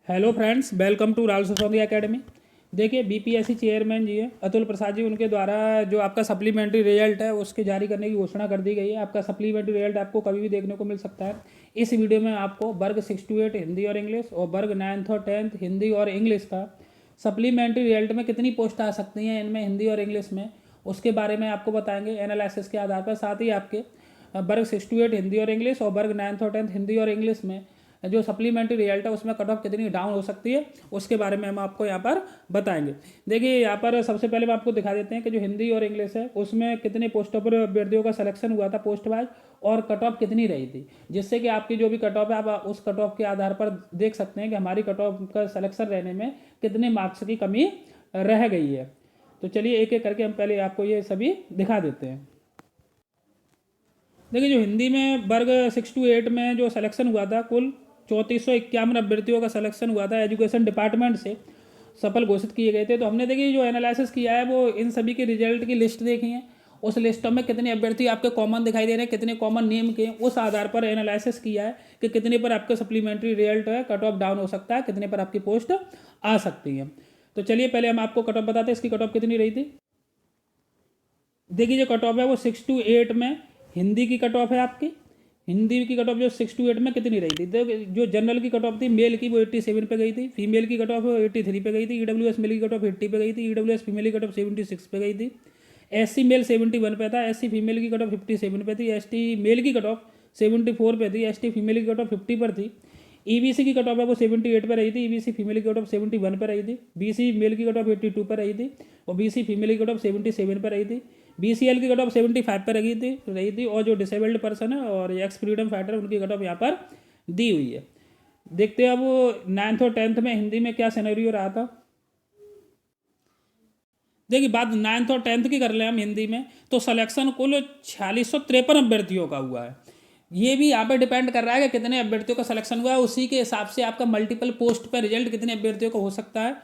Hello friends, welcome to Rahul Sisodia academy. देखिए, BPSC chairman ji हैं अतुल प्रसाद जी, उनके द्वारा जो आपका सप्लीमेंट्री रिजल्ट है उसके जारी करने की घोषणा कर दी गई है। आपका सप्लीमेंट्री रिजल्ट आपको कभी भी देखने को मिल सकता है। इस वीडियो में आपको वर्ग 6 to 8 हिंदी और इंग्लिश और वर्ग 9th और 10th हिंदी और इंग्लिश का सप्लीमेंट्री रिजल्ट में कितनी पोस्ट आ सकती हैं इनमें हिंदी और इंग्लिश में, उसके बारे में आपको बताएंगे एनालिसिस के आधार पर। साथ ही आपके वर्ग 6 to 8 हिंदी और इंग्लिश और वर्ग 9th और 10th हिंदी और इंग्लिश में जो सप्लीमेंट्री रिजल्ट है उसमें कट ऑफ कितनी डाउन हो सकती है उसके बारे में हम आपको यहाँ पर बताएंगे। देखिए, यहाँ पर सबसे पहले हम आपको दिखा देते हैं कि जो हिंदी और इंग्लिश है उसमें कितने पोस्टों पर अभ्यर्थियों का सिलेक्शन हुआ था पोस्ट वाइज, और कट ऑफ कितनी रही थी, जिससे कि आपकी जो भी कट ऑफ है आप उस कट ऑफ के आधार पर देख सकते हैं कि हमारी कट ऑफ का सिलेक्शन रहने में कितने मार्क्स की कमी रह गई है। तो चलिए एक एक करके हम पहले आपको ये सभी दिखा देते हैं। देखिए, जो हिंदी में वर्ग 6 to 8 में जो सिलेक्शन हुआ था, कुल 3451 अभ्यर्थियों का सिलेक्शन हुआ था एजुकेशन डिपार्टमेंट से सफल घोषित किए गए थे। तो हमने देखिए जो एनालिसिस किया है वो इन सभी के रिजल्ट की लिस्ट देखी है। उस लिस्टों में कितने अभ्यर्थी आपके कॉमन दिखाई दे रहे हैं, कितने कॉमन नेम के, उस आधार पर एनालिसिस किया है कि कितने पर आपका सप्लीमेंट्री रिजल्ट है कट ऑफ डाउन हो सकता है, कितने पर आपकी पोस्ट आ सकती है। तो चलिए पहले हम आपको कट ऑफ बताते हैं, इसकी कट ऑफ कितनी रही थी। देखिए, जो कट ऑफ है वो 6 to 8 में हिंदी की कट ऑफ है आपकी। हिंदी की कट ऑफ जो 6 to 8 में कितनी रही थी, तो जो जनरल की कट ऑफ थी मेल की वो 87 पे गई थी, फीमेल की कट ऑफ 83 पे गई थी, ईडब्ल्यूएस मेल की कट ऑफ 80 पे गई थी, ईडब्ल्यूएस फीमेल की कट ऑफ 76 पे गई थी, एससी मेल 71 पे था, एससी फीमेल की कट ऑफ 57 पे थी, एसटी मेल की कट ऑफ 74 पे थी, एसटी फीमेल की कट ऑफ 50 पर थी, ईबीसी की कट ऑफ है वो 78 पे रही थी, ईबीसी फीमेल की कट ऑफ 71 पे रही थी, बीसी मेल की कट ऑफ 82 पे रही थी और बीसी फीमेल की कट ऑफ 77 पे रही थी, बीसीएल की कट ऑफ 75 पे रही थी और जो डिसेबल्ड पर्सन है और एक्स फ्रीडम फाइटर उनकी कट ऑफ यहाँ पर दी हुई है। देखते हैं अब 9th और 10th में हिंदी में क्या सिनेरियो रहा था। देखिए, बात 9th और 10th की कर ले हम हिंदी में, तो सिलेक्शन कुल 4653 अभ्यर्थियों का हुआ है। ये भी यहाँ पे डिपेंड कर रहा है कि कितने अभ्यर्थियों का सिलेक्शन हुआ है, उसी के हिसाब से आपका मल्टीपल पोस्ट पर रिजल्ट कितने अभ्यर्थियों का हो सकता है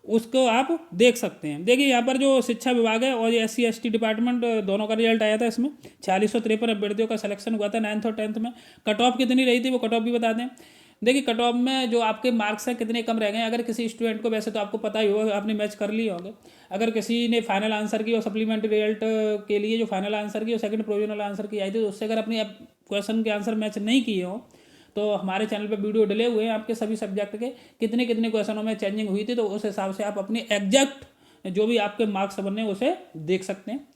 उसको आप देख सकते हैं। देखिए, यहाँ पर जो शिक्षा विभाग है और एससी एसटी डिपार्टमेंट दोनों का रिजल्ट आया था, इसमें 4653 अभ्यर्थियों का सिलेक्शन हुआ था 9th और 10th में। कट ऑफ कितनी रही थी वो कट ऑफ भी बता दें। देखिए, कट ऑफ में जो आपके मार्क्स हैं कितने कम रह गए। अगर किसी स्टूडेंट को, वैसे तो आपको पता ही होगा, आपने मैच कर लिए होंगे, अगर किसी ने फाइनल आंसर की और सप्लीमेंट्री रिजल्ट के लिए जो फाइनल आंसर की और सेकंड प्रोविजनल आंसर की आई थी, तो उससे अगर अपने क्वेश्चन के आंसर मैच नहीं किए हो तो हमारे चैनल पे वीडियो डले हुए हैं आपके सभी सब्जेक्ट के कितने कितने क्वेश्चनों में चेंजिंग हुई थी, तो उस हिसाब से आप अपनी एग्जैक्ट जो भी आपके मार्क्स बने उसे देख सकते हैं।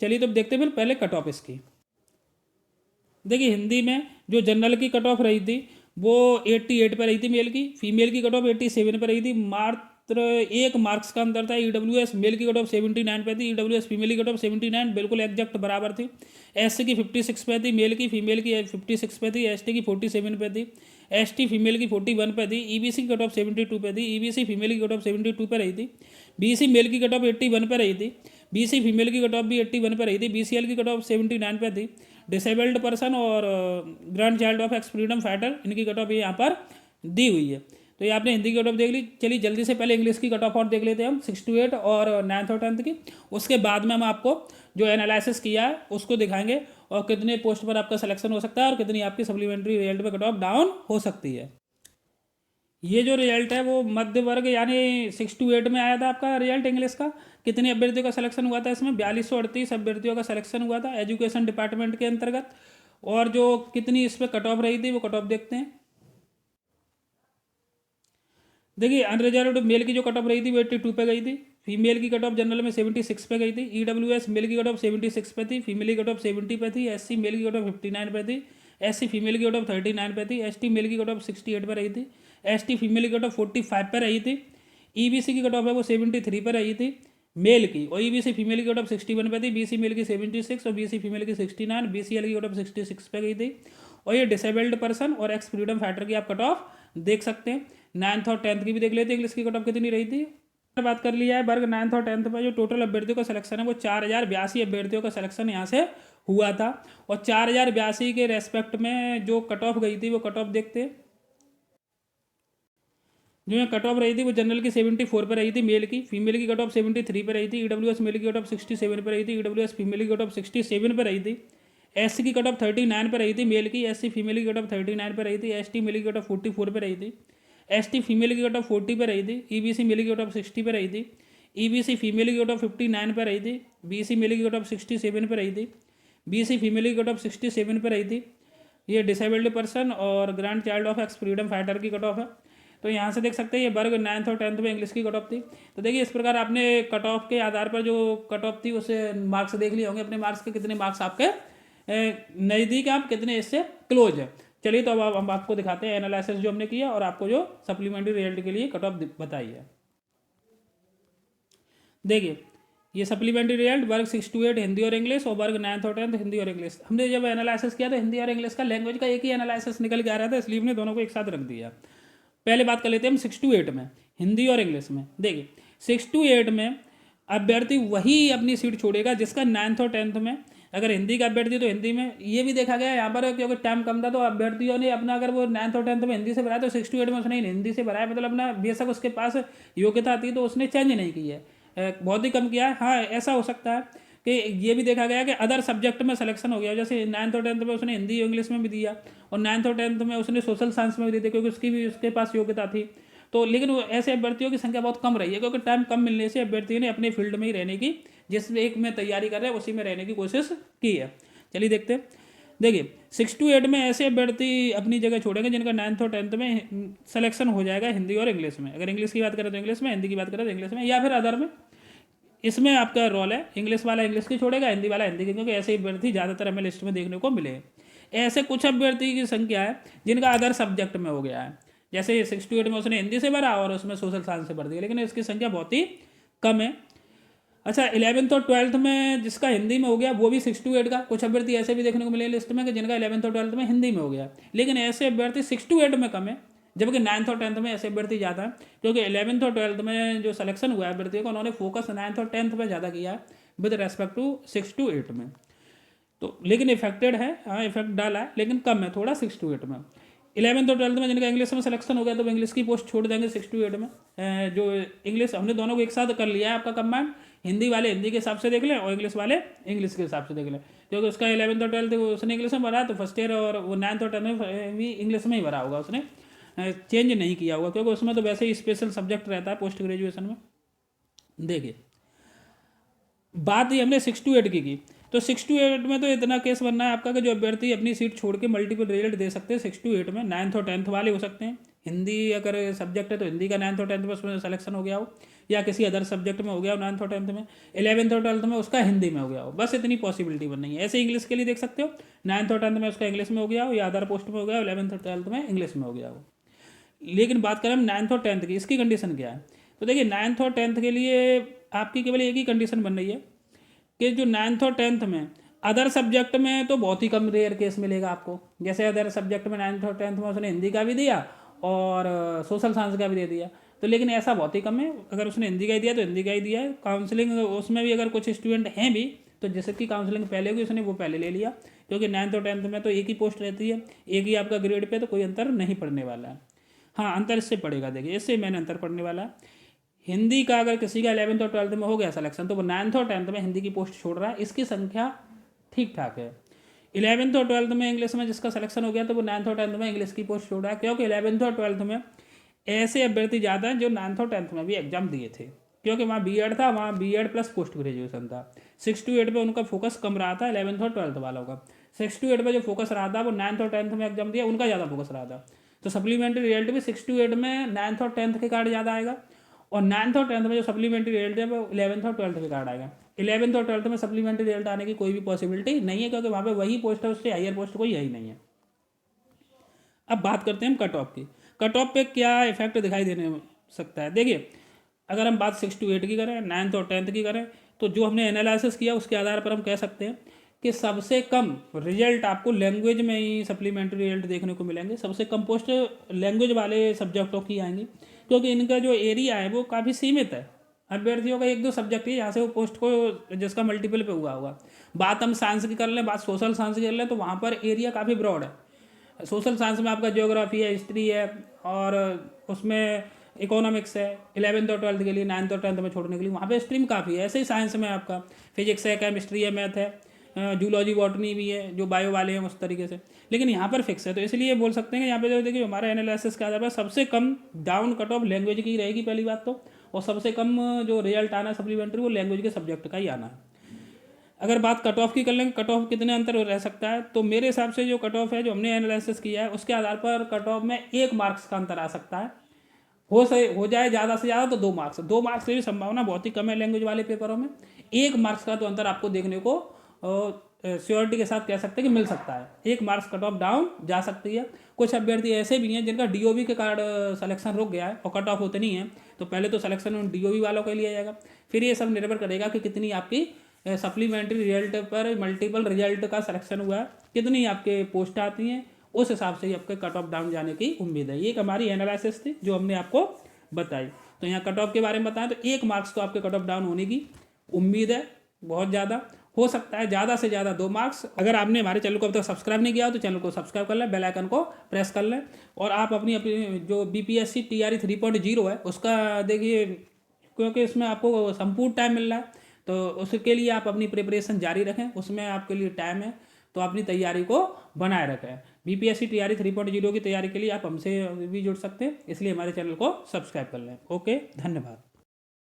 चलिए तो देखते हैं फिर पहले कट ऑफ इसकी। देखिए, हिंदी में जो जनरल की कट ऑफ रही थी वो 88 पर रही थी मेल की, फीमेल की कट ऑफ 87 पर रही थी, मात्र एक मार्क्स का अंतर था। ईडब्ल्यूएस मेल की कट ऑफ 79 पे थी, ईडब्ल्यूएस फीमेल की कट ऑफ 79 बिल्कुल एग्जैक्ट बराबर थी। एससी की 56 पे थी मेल की, फीमेल की 56 पे थी, एसटी की 47 पे थी, एसटी फीमेल की 41 पे थी, ईबीसी की कट ऑफ 72 पे थी, ईबीसी फीमेल की कट ऑफ 72 पे रही थी, बीसी मेल की कट ऑफ 81 पे रही थी, बीसी फीमेल की कट ऑफ भी 81 पे रही थी, बीसीएल की कट ऑफ 79 पे थी। डिसेबल्ड पर्सन और grand child of x freedom fighter इनकी कट ऑफ यहाँ पर दी हुई है। तो ये आपने हिंदी की कट ऑफ देख ली। चलिए जल्दी से पहले इंग्लिश की कट ऑफ और देख लेते हैं हम 6 to 8 और 9th और 10th की। उसके बाद में हम आपको जो एनालिसिस किया है उसको दिखाएंगे और कितने पोस्ट पर आपका सिलेक्शन हो सकता है और कितनी आपकी सप्लीमेंट्री रिजल्ट में कट ऑफ डाउन हो सकती है। ये जो रिजल्ट है वो मध्य वर्ग यानी 6 to 8 में आया था आपका रिजल्ट इंग्लिश का। कितने अभ्यर्थियों का सिलेक्शन हुआ था इसमें, 4238 अभ्यर्थियों का सिलेक्शन हुआ था एजुकेशन डिपार्टमेंट के अंतर्गत। और जो कितनी इस पर कट ऑफ रही थी वो कट ऑफ देखते हैं। देखिए, अनरिजर्व्ड मेल की जो कट ऑफ रही थी वो 82 पे गई थी, फीमेल की कट ऑफ जनरल में 76 पे गई थी, ईडब्ल्यूएस मेल की कट ऑफ 76 पे थी, फीमेल की कट ऑफ 70 पे थी, एससी मेल की कट ऑफ 59 पे थी, एससी फीमेल की कट ऑफ 39 पे थी, एसटी मेल की कट ऑफ 68 पे रही थी, एसटी फीमेल की कट ऑफ 45 पे रही थी, ईबीसी की कट ऑफ है वो 73 पे रही थी मेल की, और ईबीसी फीमेल की कट ऑफ 61 पे थी, बीसी मेल की 76 और बीसी फीमेल की 69, बीसीएल की कट ऑफ 66 पे गई थी। और ये डिसेबल्ड पर्सन और एक्स फ्रीडम फाइटर की आप कट ऑफ देख सकते हैं। 9th और 10th की भी देख लेते हैं, इंग्लिश की कट ऑफ कितनी रही थी। बात कर लिया है वर्ग 9th और 10th में जो टोटल अभ्यर्थियों का सिलेक्शन है वो 4082 अभ्यर्थियों का सिलेक्शन यहाँ से हुआ था। और 4082 के रेस्पेक्ट में जो कट ऑफ गई थी वो कट ऑफ देखते हैं। जो यहाँ कट ऑफ रही थी वो जनरल की 74 पर रही थी मेल की, फीमेल की कट ऑफ 73 पर रही थी, ईडब्ल्यूएस मेल की कट ऑफ 67 पर रही थी, ईडब्ल्यूएस फीमेल की कट ऑफ 67 पर रही थी, एससी की कट ऑफ 39 पर रही थी मेल की, एससी फीमेल की कट ऑफ 39 पर रही थी, एसटी मेल की कट ऑफ 44 पर रही थी, ST फीमेल की कट ऑफ 40 पे रही थी, EBC मेल की कट ऑफ 60 पे रही थी, EBC फीमेल की कट ऑफ 59 पे रही थी, BC मेल की कट ऑफ 67 पे रही थी, BC फीमेल की कट ऑफ 67 पे रही थी। ये डिसेबल्ड पर्सन और grand child of x freedom fighter की कट ऑफ है। तो यहाँ से देख सकते हैं ये वर्ग 9th और 10th में इंग्लिश की कट ऑफ थी। तो देखिए इस प्रकार आपने कट ऑफ के आधार पर जो कट ऑफ थी उससे मार्क्स देख लिए होंगे, अपने मार्क्स के कितने मार्क्स आपके नज़दीक, आप कितने इससे क्लोज है। चलिए तो अब हम आपको दिखाते हैं एनालिसिस जो हमने किया और आपको जो सप्लीमेंट्री रिजल्ट के लिए कट ऑफ बताई है। देखिए ये सप्लीमेंट्री रिजल्ट वर्ग 6 to 8 हिंदी और इंग्लिश और वर्ग 9th और 10th हिंदी और इंग्लिश। हमने जब एनालिसिस किया तो हिंदी और इंग्लिश का लैंग्वेज का एक ही एनालिसिस निकल के आ रहा था, इसलिए हमने दोनों को एक साथ रख दिया। पहले बात कर लेते हैं हम 6 to 8 में हिंदी और इंग्लिश में। देखिए 6 to 8 में अभ्यर्थी वही अपनी सीट छोड़ेगा जिसका 9th और 10th में, अगर हिंदी का अभ्यर्थी तो हिंदी में। ये भी देखा गया यहाँ पर क्योंकि टाइम कम था तो अभ्यर्थियों ने अपना, अगर वो 9th और 10th में हिंदी से भराया तो 6 to 8 में उसने हिंदी से भराया, मतलब अपना बेशक उसके पास योग्यता थी तो उसने चेंज नहीं की है, बहुत ही कम किया है। हाँ ऐसा हो सकता है कि ये भी देखा गया कि अदर सब्जेक्ट में सिलेक्शन हो गया, जैसे 9th और 10th में उसने हिंदी इंग्लिश में भी दिया और 9th और 10th में उसने सोशल साइंस में भी दिया क्योंकि उसकी भी उसके पास योग्यता थी। तो लेकिन वो ऐसे अभ्यर्थियों की संख्या बहुत कम रही है क्योंकि टाइम कम मिलने से अभ्यर्थियों ने अपने फील्ड में ही रहने की, जिस एक में तैयारी कर रहे हैं उसी में रहने की कोशिश की है। चलिए देखते हैं। देखिए 6 to 8 में ऐसे अभ्यर्थी अपनी जगह छोड़ेंगे जिनका 9th और 10th में सिलेक्शन हो जाएगा हिंदी और इंग्लिश में। अगर इंग्लिश की बात करें तो इंग्लिश में, हिंदी की बात करें तो इंग्लिश में या फिर अदर में। इसमें आपका रोल है इंग्लिश वाला इंग्लिश की छोड़ेगा, हिंदी वाला हिंदी की, क्योंकि ऐसे अभ्यर्थी ज़्यादातर हमें लिस्ट में देखने को मिले। ऐसे कुछ अभ्यर्थी की संख्या है जिनका अदर सब्जेक्ट में हो गया है, जैसे 6 to 8 में उसने हिंदी से भरा और उसमें सोशल साइंस से भर दिया, लेकिन इसकी संख्या बहुत ही कम है। अच्छा 11th और 12th में जिसका हिंदी में हो गया वो भी 6 to 8 का, कुछ अभ्यर्थी ऐसे भी देखने को मिले लिस्ट में कि जिनका 11th और 12th में हिंदी में हो गया, लेकिन ऐसे अभ्यर्थी 6 to 8 में कम है, जबकि 9th और 10th में ऐसे अभ्यर्थी ज़्यादा है। क्योंकि 11th और 12th में जो सिलेक्शन हुआ है अभ्यर्थियों का, उन्होंने फोकस 9th और 10th में ज़्यादा किया है विद रेस्पेक्ट टू 6 to 8 में। तो लेकिन इफेक्टेड है, हाँ इफेक्ट डाला है लेकिन कम है थोड़ा 6 to 8 में। 11th और 12th में जिनका इंग्लिश में सिलेक्शन हो गया तो वो इंग्लिश की पोस्ट छोड़ देंगे 6 to 8 में। जो इंग्लिश हमने दोनों को एक साथ कर लिया है आपका कंबाइंड, हिंदी वाले हिंदी के हिसाब से देख लें और इंग्लिश वाले इंग्लिश के हिसाब से देख लें, क्योंकि उसका 11th और 12th उसने इंग्लिश में भरा तो फर्स्ट ईयर और वो 9th और 10th में भी इंग्लिश में ही भरा होगा, उसने चेंज नहीं किया होगा क्योंकि उसमें तो वैसे ही स्पेशल सब्जेक्ट रहता है पोस्ट ग्रेजुएशन में। देखिए बात ही हमने 6 to 8 की तो 6 to 8 में तो इतना केस बनना है आपका कि जो अभ्यर्थी अपनी सीट छोड़ के मल्टीपल रिजल्ट दे सकते हैं 6 to 8 में, 9th और 10th वाले हो सकते हैं। हिंदी अगर सब्जेक्ट है तो हिंदी का 9th और 10th में उसमें सिलेक्शन हो गया हो, या किसी अदर सब्जेक्ट में हो गया हो 9th और 10th में, 11th और 12th में उसका हिंदी में हो गया हो, बस इतनी पॉसिबिलिटी बन रही है। ऐसे इंग्लिश के लिए देख सकते हो 9th और 10th में उसका इंग्लिश में हो गया हो या अदर पोस्ट में हो गया हो, 11th और 12th में इंग्लिश में हो गया हो। लेकिन बात करें हम 9th और 10th की, इसकी कंडीशन क्या है? तो देखिए 9th और 10th के लिए आपकी केवल एक ही कंडीशन बन रही है कि जो 9th और 10th में अदर सब्जेक्ट में तो बहुत ही कम रेयर केस मिलेगा आपको, जैसे अदर सब्जेक्ट में 9th और 10th में उसने हिंदी का भी दिया और सोशल साइंस का भी दे दिया, तो लेकिन ऐसा बहुत ही कम है। अगर उसने हिंदी का ही दिया तो हिंदी का ही दिया है। काउंसलिंग उसमें भी अगर कुछ स्टूडेंट हैं भी तो जिसकी काउंसलिंग पहले होगी उसने वो पहले ले लिया, क्योंकि 9th और 10th में तो एक ही पोस्ट रहती है, एक ही आपका ग्रेड पे, तो कोई अंतर नहीं पड़ने वाला है। हाँ अंतर इससे पड़ेगा, देखिए इससे मैंने अंतर पड़ने वाला है। हिंदी का अगर किसी का 11th और 12th में हो गया सिलेक्शन तो वो 9th और 10th में हिंदी की पोस्ट छोड़ रहा है, इसकी संख्या ठीक ठाक है। 11th और 12th में इंग्लिश में जिसका सिलेक्शन हो गया तो वो 9th और 10th में इंग्लिश की पोस्ट छोड़ रहा है, क्योंकि 11th और 12th में ऐसे अभ्यर्थी ज़्यादा हैं जो 9th और 10th में भी एग्जाम दिए थे, क्योंकि वहाँ बीएड था, वहाँ बीएड प्लस पोस्ट ग्रेजुएशन था। 6 to 8 पे उनका फोकस कम रहा था 11th और 12th वालों का। 6 to 8 पे जो फोकस रहा था वो 9th और 10th में एग्जाम दिया उनका ज़्यादा फोकस रहा था। तो सप्लीमेंट्री रिजल्ट भी 6 to 8 में 9th और 10th के कार्ड ज़्यादा आएगा, और 9th और 10th में जो सप्लीमेंट्री रिजल्ट है वो 11th और 12th के कार्ड आएगा। 11th और 12th में सप्लीमेंट्री रिजल्ट आने की कोई भी पॉसिबिलिटी नहीं है, क्योंकि वहाँ पे वही पोस्ट है, उससे हायर पोस्ट कोई यही नहीं है। अब बात करते हैं हम कट ऑफ की। कट ऑफ पे क्या इफेक्ट दिखाई देने सकता है? देखिए अगर हम बात 6 to 8 की करें, 9th और 10th की करें, तो जो हमने एनालिसिस किया उसके आधार पर हम कह सकते हैं कि सबसे कम रिजल्ट आपको लैंग्वेज में ही सप्लीमेंट्री रिजल्ट देखने को मिलेंगे। सबसे कम पोस्ट लैंग्वेज वाले सब्जेक्टों की आएंगी, क्योंकि इनका जो एरिया है वो काफ़ी सीमित है। अभ्यर्थियों का 1-2 सब्जेक्ट ही यहाँ से वो पोस्ट को जिसका मल्टीपल पे हुआ होगा। बात हम साइंस की कर लें, बात सोशल साइंस की कर लें, तो वहाँ पर एरिया काफ़ी ब्रॉड है। सोशल साइंस में आपका ज्योग्राफी है, हिस्ट्री है, और उसमें इकोनॉमिक्स है 11th और 12th के लिए, 9th और 10th में छोड़ने के लिए वहाँ पे स्ट्रीम काफ़ी है। ऐसे ही साइंस में आपका फिजिक्स है, केमिस्ट्री है, मैथ है, जूलॉजी बॉटनी भी है, जो बायो वाले हैं उस तरीके से, लेकिन यहाँ पर फिक्स है। तो इसलिए बोल सकते हैं कि यहाँ पे जो देखिए हमारे एनालिसिस के आधार पर सबसे come down cut off language की रहेगी पहली बात तो, और सबसे कम जो रिजल्ट आना है सप्लीमेंट्री वो लैंग्वेज के सब्जेक्ट का ही आना है। अगर बात कट ऑफ की कर लेंगे, कट ऑफ कितने अंतर रह सकता है, तो मेरे हिसाब से जो कट ऑफ है जो हमने एनालिसिस किया है उसके आधार पर कट ऑफ में 1 मार्क्स का अंतर आ सकता है। हो जाए ज़्यादा से ज़्यादा तो 2 मार्क्स से भी संभावना बहुत ही कम है लैंग्वेज वाले पेपरों में। 1 मार्क्स का तो अंतर आपको देखने को श्योरिटी के साथ कह सकते हैं कि मिल सकता है। 1 मार्क्स कट ऑफ डाउन जा सकती है। कुछ अभ्यर्थी ऐसे भी हैं जिनका डीओबी के कारण सिलेक्शन रुक गया है और कट ऑफ होते नहीं है, तो पहले तो सिलेक्शन डीओबी वालों को लिया जाएगा, फिर ये सब निर्भर करेगा कि कितनी आपकी सप्लीमेंट्री रिजल्ट पर मल्टीपल रिजल्ट का सिलेक्शन हुआ है, कितनी आपके पोस्ट आती हैं, उस हिसाब से ही आपके कट ऑफ डाउन जाने की उम्मीद है। ये एक हमारी एनालिसिस थी जो हमने आपको बताई। तो यहाँ कट ऑफ के बारे में बताएं तो 1 मार्क्स तो आपके कट ऑफ डाउन होने की उम्मीद है, बहुत ज़्यादा हो सकता है, ज़्यादा से ज़्यादा 2 मार्क्स। अगर आपने हमारे चैनल को अब तक सब्सक्राइब नहीं किया हो तो चैनल को सब्सक्राइब कर लें, बेल आइकन को प्रेस कर लें, और आप अपनी जो बीपीएससी टीआरई 3.0 है उसका देखिए, क्योंकि इसमें आपको संपूर्ण टाइम मिल रहा है, तो उसके लिए आप अपनी प्रिपरेशन जारी रखें, उसमें आपके लिए टाइम है, तो अपनी तैयारी को बनाए रखें। बीपीएससी टीआरई 3.0 की तैयारी के लिए आप हमसे भी जुड़ सकते हैं, इसलिए हमारे चैनल को सब्सक्राइब कर लें। ओके, धन्यवाद।